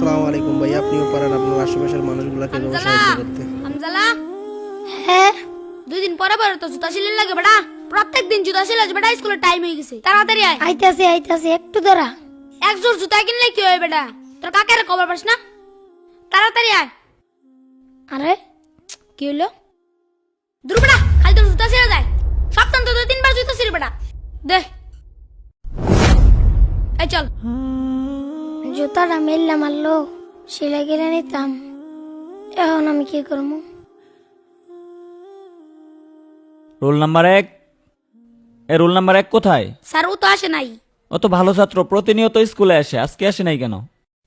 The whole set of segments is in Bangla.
আসসালামু আলাইকুম ভাই, আপনিও পারেন আপনার আশেপাশের মানুষগুলোকে এভাবে সাহায্য করতে। হামজালা, হ্যাঁ 2 দিন পরে পরে তো জুতা সিলাই লাগে বেটা। প্রত্যেক দিন জুতা সিলাই বেটা, স্কুলের টাইম হয়ে গেছে। তাড়াতাড়ি আয়। আইতাছি একটু দাঁড়া। এক জোড় জুতা কিনলে কি হয় বেটা? তোর কাকের খবর পাস না? তাড়াতাড়ি আয়। আরে কি হলো? দূর বেটা, খালি তোর জুতা সিলাই যায়। সপ্তাহে তো 2-3 বার জুতা সিলাই বেটা। দে এই চল। জুতাটা মেললাম মারলো, সেলাই কিনে নিতাম। এখন আমি কি করবো? Roll number 1। রোল নাম্বার 1 কোথায়? স্যার ও তো আসে নাই। ও তো ভালো ছাত্র, প্রতিনিয়ত স্কুলে আসে, আজকে আসে নাই কেন?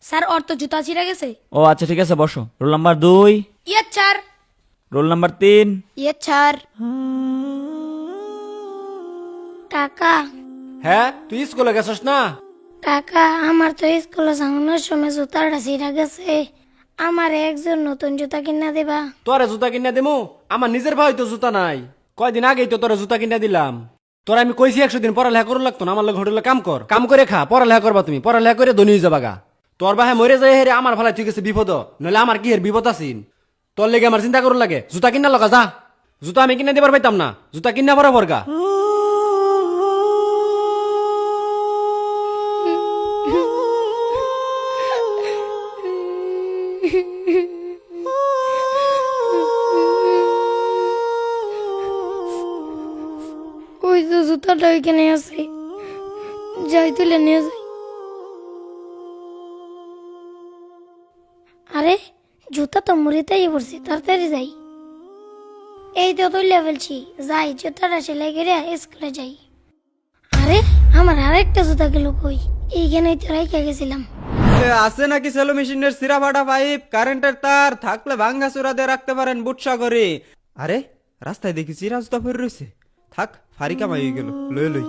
স্যার ওর তো জুতা ছিঁড়ে গেছে। ও আচ্ছা ঠিক আছে, বসো। Roll number 2। Yes sir. Roll number 3। Yes sir. কাকা হ্যাঁ, তুই স্কুলে গেছস না? কাকা, আমার তো স্কুলে যাওয়ানোর সময় জুতাটা ছিঁড়া গেছে। আমার একজন নতুন জুতা কিনা দেবা? তোরে জুতা কিনা দিমু? আমার নিজের ভাই তো জুতা নাই। কয়দিন আগেই তো তোরে জুতা কিনা দিলাম। তোরা আমি কইছি 100 দিন পড়ালেখা করু লাগতো না। আমার লোক হোটেলে কাম করে খা, পড়ালেখা করবা তুমি। পড়ালেখা করে ধনী হয়ে যাবা গা। তোর বাহে মরে যায় হেরে আমার ভালাই ঠিক আছে বিপদ, নইলে আমার কি এর বিপদ আছিন? তোর লেগে আমার চিন্তা করু লাগে। জুতা কিনা লগা যা। জুতা আমি কিনা দিবার পাইতাম না। জুতা কিনা বরাবর গা। ওই তো জুতাটা ওইখানে আছে, যাই তুলে নিয়ে যাই। আরে জুতা তো মুড়িতেই পড়ছি, তাড়াতাড়ি যাই। এই তো তুলে ফেলছি, যাই জুতাটা সেলাই করে স্কুলে যাই। আরে আমার আরেকটা জুতা গেল কই? এইখানেই তো রেখে গেছিলাম। আছে নাকি সেলো মেশিনের সিরা ফাটা পাইপ, কারেন্টের তার থাকলে ভাঙ্গা চূড়া দিয়ে রাখতে পারেন বুটসা করে। আরে রাস্তায় দেখি চিরা জুতা পরে রয়েছে। থাক, ফারিকা মাই হয়ে গেল, লই লই।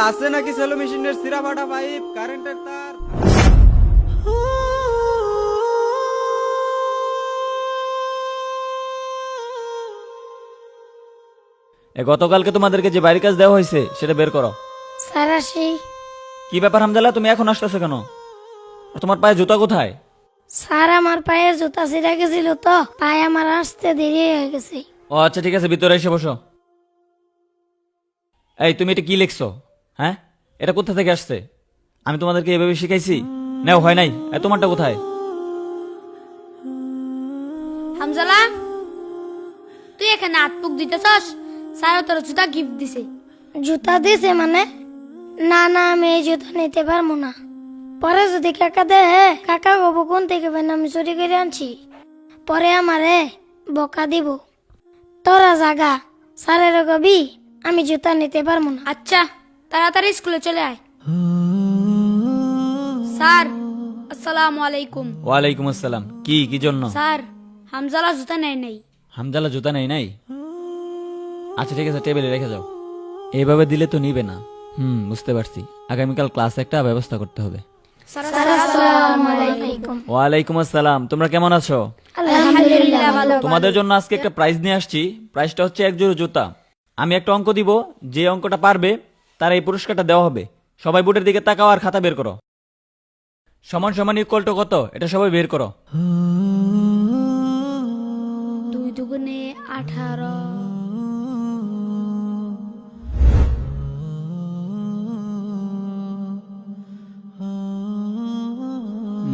আছে নাকি সেলো মেশিনের সিরা ফাটা পাইপ, কারেন্টের তার। গতকালকে তোমাদেরকে যে বাড়ির কাজ দেওয়া হয়েছে সেটা বের করো। স্যার আসি। কি ব্যাপার হামজালা, তুমি এখন আসতেছো কেন? আর তোমার পায়ে জুতা কোথায়? স্যার আমার পায়ের জুতা ছিঁড়া গেছিল তো, পায়ে আমার আসতে দেরি হয়ে গেছে। ও আচ্ছা ঠিক আছে, ভিতরে এসে বসো। এই তুমি এটা কি লিখছো? হ্যাঁ, এটা কোথা থেকে আসছে? আমি তোমাদেরকে এভাবে শিখাইছি? নাও হয় নাই। তোমারটা কোথায়? হামজালা, তুই এখানে আটপুক দিতেছস? স্যার তোর জুতা গিফট দিছে। জুতা দিছে মানে? না না, আমি এই জুতা নিতে পারবো না। পরে যদি কাকা দে, কাকা কব কোন থেকে পেন আমি চুরি করে আনছি, পরে আমারে বকা দিব। তোরা জাগা, স্যারের কবি আমি জুতা নিতে পারবো না। আচ্ছা, তাড়াতাড়ি স্কুলে চলে আয়। স্যার আসসালামু আলাইকুম। ওয়ালাইকুম আসসালাম। কি জন্য? স্যার হামজালা জুতা নেয় নাই। হামজালা জুতা নাই? আচ্ছা ঠিক আছে, টেবিলে রেখে যাও। এইভাবে দিলে তো নিবে না। বুঝতে পারছি। আগামীকাল ক্লাসে একটা ব্যবস্থা করতে হবে। স্যার আসসালামু আলাইকুম। ওয়ালাইকুম আসসালাম। তোমরা কেমন আছো? আলহামদুলিল্লাহ ভালো। তোমাদের জন্য আজকে একটা প্রাইজ নিয়ে আসছি। প্রাইজটা হচ্ছে 1 জোড়া জুতা। আমি একটা অঙ্ক দিব, যে অঙ্কটা পারবে তার এই পুরস্কারটা দেওয়া হবে। সবাই বোর্ডের দিকে তাকাও আর খাতা বের করো। সমান সমান ইকুয়াল টু কত, এটা সবাই বের করো। 2 দুগুণে 18।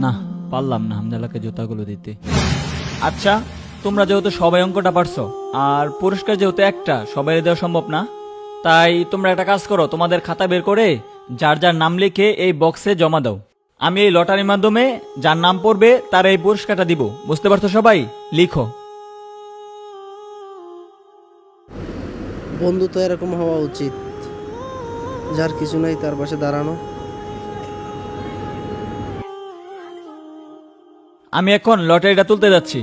না, পারলাম না হামজালাকে জুতাগুলো দিতে। আচ্ছা, তোমরা যেহেতু সবাই অঙ্কটা পারছো আর পুরস্কার যেহেতু একটা, সবাই দেওয়া সম্ভব না, তাই তোমরা একটা কাজ করো, তোমাদের খাতা বের করে যার যার নাম লিখে এই বক্সে জমা দাও। আমি এই লটারির মাধ্যমে যার নাম পড়বে তার এই পুরস্কারটা দিব। বুঝতে পারছো সবাই? লিখো। বন্ধু তো এরকম হওয়া উচিত, যার কিছু নাই তার পাশে দাঁড়ানো। আমি এখন লটারিটা তুলতে যাচ্ছি।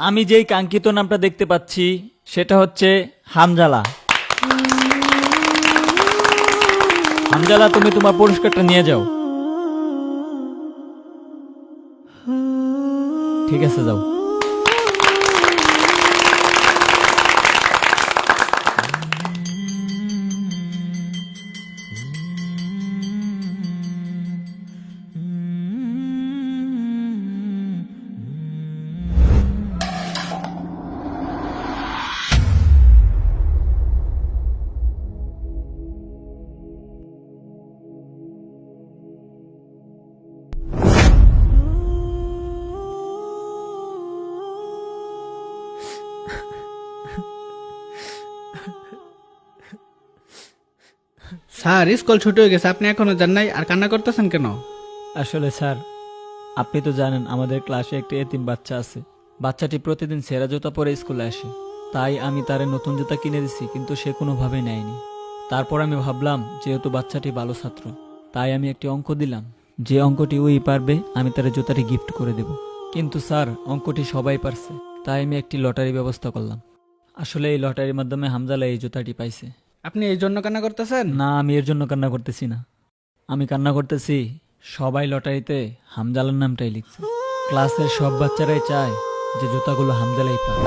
আমি যেই কাঙ্ক্ষিত নামটা দেখতে পাচ্ছি সেটা হচ্ছে হামজালা। হামজালা, তুমি তোমার পুরস্কারটা নিয়ে যাও। ঠিক আছে, যাও। স্যার স্কুল ছুটি হয়ে গেছে, আপনি এখনো যান নাই আর কান্না করতেছেন কেন? আসলে স্যার, আপনি তো জানেন আমাদের ক্লাসে একটি এতিম বাচ্চা আছে। বাচ্চাটি প্রতিদিন সেরা জুতা পরে স্কুলে আসে, তাই আমি তারে নতুন জুতা কিনে দিছি, কিন্তু সে কোনোভাবেই নেয়নি। তারপর আমি ভাবলাম যেহেতু বাচ্চাটি ভালো ছাত্র, তাই আমি একটি অঙ্ক দিলাম, যে অঙ্কটি ওই পারবে আমি তার জুতাটি গিফট করে দেব। কিন্তু স্যার, অঙ্কটি সবাই পারছে, তাই আমি একটি লটারি ব্যবস্থা করলাম। আসলে এই লটারির মাধ্যমে হামজালা এই জুতাটি পাইছে। আপনি এই জন্য কান্না করতেছেন? না, আমি এর জন্য কান্না করতেছি না। আমি কান্না করতেছি সবাই লটারিতে হামজালার নামটাই লিখছে। ক্লাসের সব বাচ্চারাই চায় যে জুতাগুলো হামজালাই পায়।